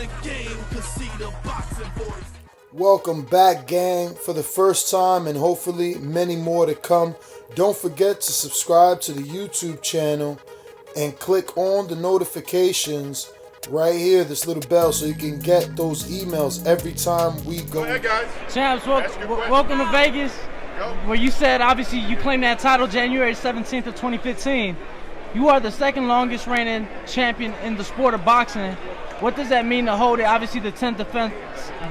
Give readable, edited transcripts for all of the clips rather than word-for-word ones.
the game, cause see the boxing boys. Welcome back, gang, for the first time and hopefully many more to come. Don't forget to subscribe to the YouTube channel and click on the notifications right here, this little bell, so you can get those emails every time we go. Go ahead, guys. Champs, welcome to Vegas, where you said obviously you claimed that title January 17th of 2015. You are the second longest reigning champion in the sport of boxing. What does that mean to hold it? Obviously the 10th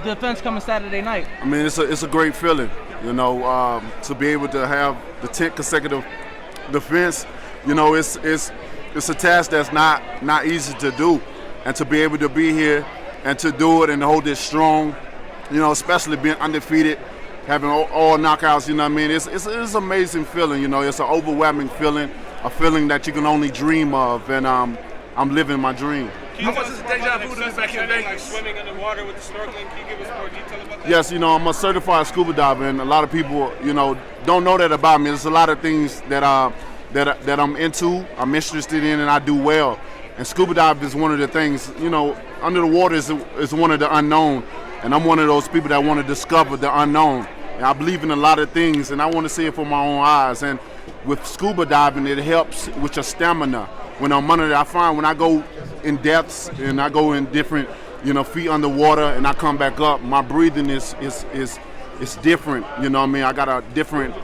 defense coming Saturday night. I mean, it's a great feeling, you know, to be able to have the 10th consecutive defense. You know, it's a task that's not easy to do, and to be able to be here and to do it and hold it strong, you know, especially being undefeated, having all knockouts, you know what I mean? It's an amazing feeling, you know. It's an overwhelming feeling, a feeling that you can only dream of, and I'm living my dream. How much is it deja vu to be back in Vegas? Like swimming underwater with the snorkeling, can you give us more detail about that? Yes, you know, I'm a certified scuba diver, and a lot of people, you know, don't know that about me. There's a lot of things that I'm into, I'm interested in, and I do well. And scuba diving is one of the things, you know, under the water is one of the unknown. And I'm one of those people that want to discover the unknown. And I believe in a lot of things, and I want to see it for my own eyes. And with scuba diving, it helps with your stamina. When I'm under there, I find when I go in depths and I go in different, you know, feet underwater and I come back up, my breathing is different. You know what I mean? I got a different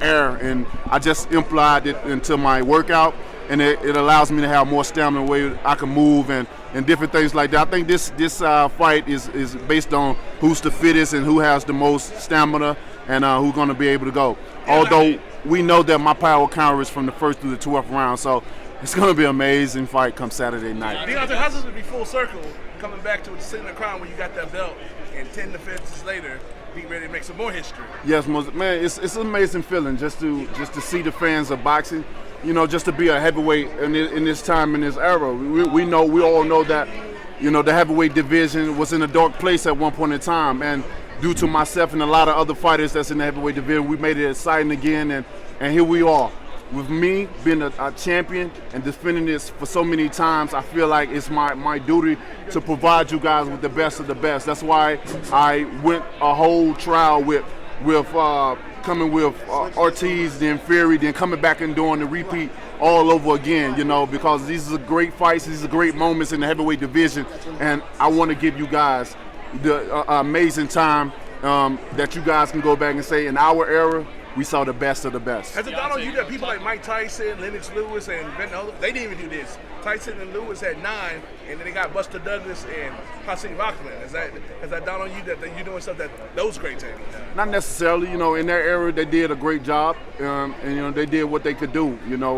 air, and I just implied it into my workout, and it allows me to have more stamina, where I can move and different things like that. I think this fight is based on who's the fittest and who has the most stamina and who's going to be able to go. Although we know that my power counter is from the first through the 12th round, so it's going to be an amazing fight come Saturday night. Deontay, how does it be full circle, coming back to sitting in the crown where you got that belt, and 10 defenses later, being ready to make some more history? Yes, man, it's an amazing feeling just to see the fans of boxing, you know, just to be a heavyweight in this time, in this era. We all know that, you know, the heavyweight division was in a dark place at one point in time, and due to myself and a lot of other fighters that's in the heavyweight division, we made it exciting again, and here we are. With me being a champion and defending this for so many times, I feel like it's my duty to provide you guys with the best of the best. That's why I went a whole trial with coming with Ortiz, then Fury, then coming back and doing the repeat all over again, you know, because these are great fights, these are great moments in the heavyweight division, and I want to give you guys the amazing time that you guys can go back and say, in our era, we saw the best of the best. Has it dawned on you that people like Mike Tyson, Lennox Lewis, and Ben Hogan, they didn't even do this? Tyson and Lewis had 9, and then they got Buster Douglas and Hasim Rahman. Has that dawned on you that you're doing stuff that those greats ain't? Not necessarily. You know, in their era, they did a great job, and you know, they did what they could do. You know,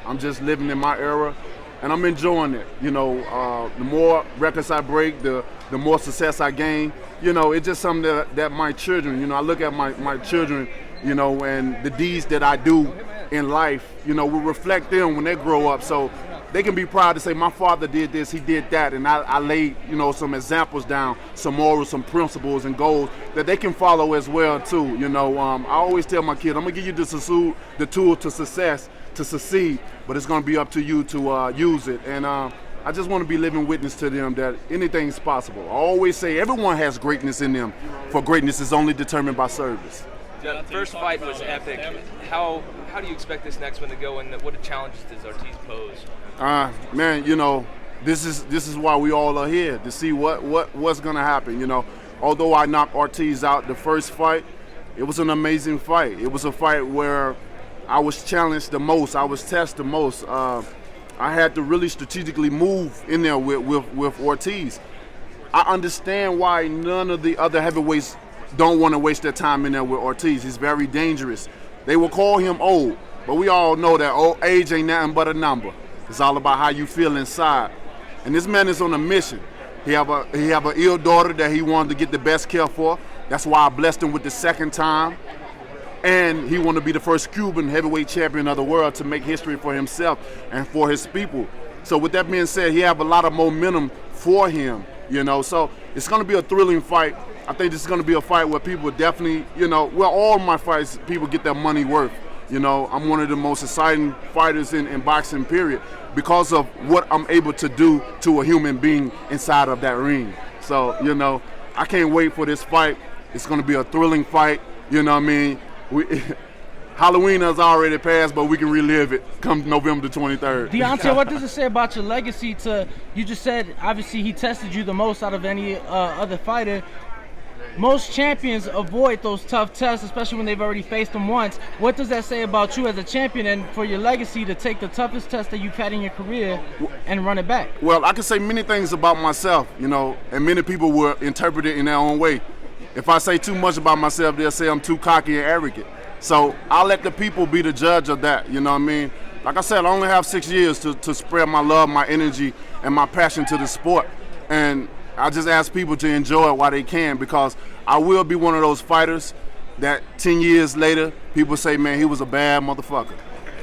I'm just living in my era, and I'm enjoying it. You know, the more records I break, the more success I gain. You know, it's just something that my children, you know, I look at my children, you know, and the deeds that I do in life, you know, will reflect them when they grow up. So they can be proud to say, my father did this, he did that, and I laid, you know, some examples down, some morals, some principles and goals that they can follow as well too. You know, I always tell my kids, I'm gonna give you the tool to success, to succeed, but it's gonna be up to you to use it. And I just want to be living witness to them that anything's possible. I always say everyone has greatness in them, for greatness is only determined by service. The first fight was epic. How do you expect this next one to go, and what challenges does Ortiz pose? Man, you know, this is why we all are here, to see what's gonna happen. You know, although I knocked Ortiz out the first fight, it was an amazing fight. It was a fight where I was challenged the most, I was tested the most. I had to really strategically move in there with Ortiz. I understand why none of the other heavyweights don't want to waste their time in there with Ortiz. He's very dangerous. They will call him old, but we all know that old age ain't nothing but a number. It's all about how you feel inside. And this man is on a mission. He have an ill daughter that he wanted to get the best care for. That's why I blessed him with the second time. And he wanted to be the first Cuban heavyweight champion of the world to make history for himself and for his people. So with that being said, he have a lot of momentum for him, you know. So it's going to be a thrilling fight. I think this is going to be a fight where people definitely, you know, well, all my fights, people get their money worth. You know, I'm one of the most exciting fighters in boxing, period, because of what I'm able to do to a human being inside of that ring. So, you know, I can't wait for this fight. It's going to be a thrilling fight. You know what I mean? Halloween has already passed, but we can relive it come November the 23rd. Deontay, what does it say about your legacy you just said, obviously, he tested you the most out of any other fighter. Most champions avoid those tough tests, especially when they've already faced them once. What does that say about you as a champion and for your legacy to take the toughest test that you've had in your career and run it back? Well, I can say many things about myself, you know, and many people will interpret it in their own way. If I say too much about myself, they'll say I'm too cocky and arrogant. So I'll let the people be the judge of that, you know what I mean? Like I said, I only have 6 years to spread my love, my energy, and my passion to the sport. And I just ask people to enjoy it while they can, because I will be one of those fighters that 10 years later, people say, man, he was a bad motherfucker.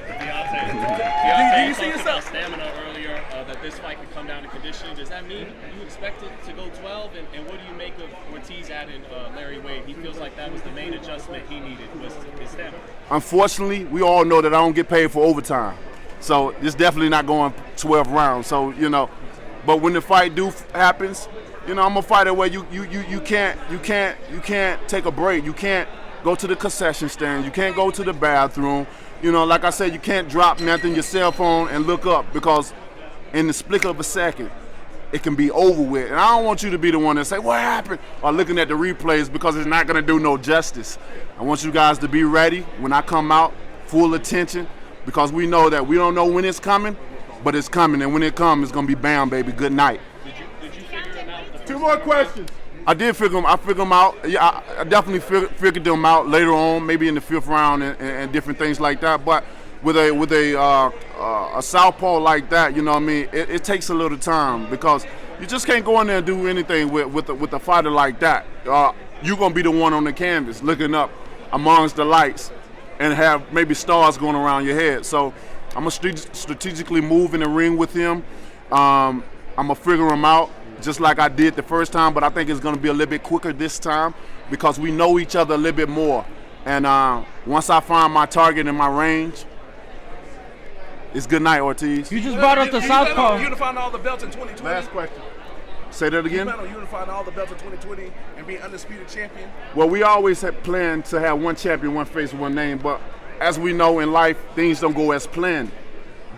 Deontay, you see yourself stamina earlier, that this fight could come down to conditioning. Does that mean you expect it to go 12? And what do you make of Ortiz adding Larry Wade? He feels like that was the main adjustment he needed, was his stamina. Unfortunately, we all know that I don't get paid for overtime. So it's definitely not going 12 rounds. So, you know, but when the fight happens, you know, I'm a fighter where you can't take a break. You can't go to the concession stand. You can't go to the bathroom. You know, like I said, you can't drop nothing, your cell phone, and look up, because in the split of a second, it can be over with. And I don't want you to be the one that say, what happened? Or looking at the replays, because it's not going to do no justice. I want you guys to be ready when I come out, full attention, because we know that we don't know when it's coming, but it's coming. And when it comes, it's going to be bam, baby. Good night. Did you figure him out? Two more questions. I did figure them. I figured them out. Yeah, I definitely figured them out later on, maybe in the 5th round and different things like that. But with a southpaw like that, you know what I mean, it takes a little time, because you just can't go in there and do anything with a fighter like that. You're gonna be the one on the canvas looking up amongst the lights and have maybe stars going around your head. So I'm gonna strategically move in the ring with him. I'm gonna figure him out, just like I did the first time, but I think it's going to be a little bit quicker this time, because we know each other a little bit more. And once I find my target in my range, it's good night, Ortiz. You just brought up the southpaw. You unifying all the belts in 2020? Last question. Say that again? You plan on unifying all the belts in 2020 and being undisputed champion? Well, we always had planned to have one champion, one face, one name, but as we know in life, things don't go as planned.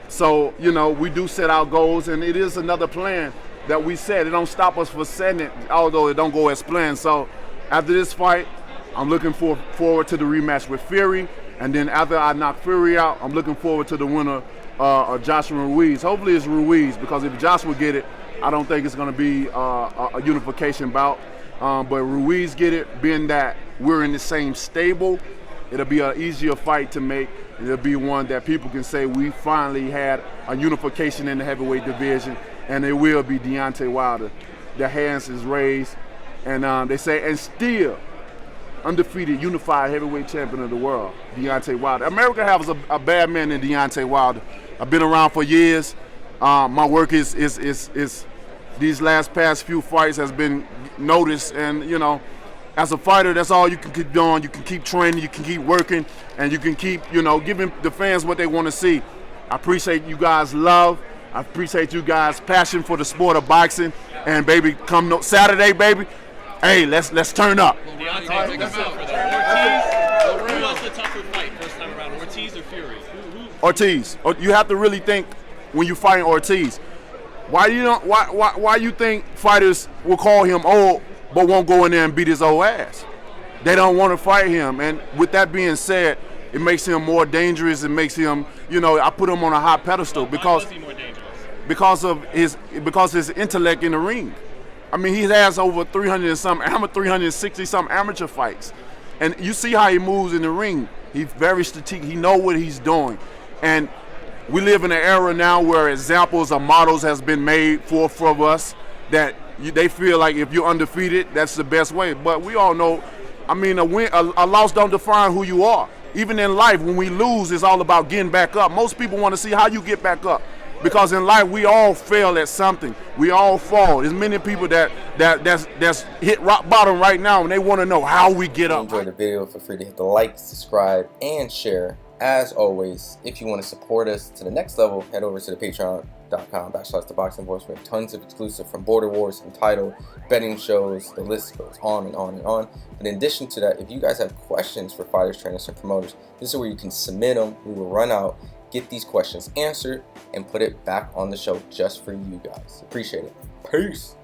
So, you know, we do set our goals, and it is another plan that we set. It don't stop us from setting it, although it don't go as planned. So after this fight, I'm looking forward to the rematch with Fury, and then after I knock Fury out, I'm looking forward to the winner of Joshua Ruiz. Hopefully it's Ruiz, because if Joshua get it, I don't think it's going to be a unification bout. But Ruiz get it, being that we're in the same stable, it'll be an easier fight to make. It'll be one that people can say we finally had a unification in the heavyweight division, and it will be Deontay Wilder. Their hands is raised, and they say, and still undefeated, unified heavyweight champion of the world, Deontay Wilder. America has a bad man in Deontay Wilder. I've been around for years. My work is these past few fights has been noticed, and you know, as a fighter, that's all you can keep doing. You can keep training, you can keep working, and you can keep, you know, giving the fans what they want to see. I appreciate you guys' love. I appreciate you guys' passion for the sport of boxing. And baby, come Saturday, baby, hey, let's turn up. Deontay, take us out for that. Ortiz, who was the tougher fight first time around, Ortiz or Fury? Ortiz. You have to really think when you're fighting Ortiz. Why you think fighters will call him old but won't go in there and beat his old ass? They don't want to fight him. And with that being said, it makes him more dangerous. It makes him, you know, I put him on a high pedestal because why was he more dangerous? because his intellect in the ring. I mean, he has over 360 some amateur fights, and you see how he moves in the ring. He's very strategic. He knows what he's doing, and we live in an era now where examples or models has been made for us that they feel like if you're undefeated, that's the best way. But we all know, I mean, a loss don't define who you are. Even in life, when we lose, it's all about getting back up. Most people want to see how you get back up, because in life we all fail at something. We all fall. There's many people that's hit rock bottom right now, and they want to know how we get up. Enjoy the video. Feel free to hit the like, subscribe, and share. As always, if you want to support us to the next level, head over to the Patreon. youtube.com/theboxingvoice. We have tons of exclusive from Border Wars and Title, betting shows, the list goes on and on and on. But in addition to that, if you guys have questions for fighters, trainers, and promoters, this is where you can submit them. We will run out, get these questions answered, and put it back on the show just for you guys. Appreciate it. Peace.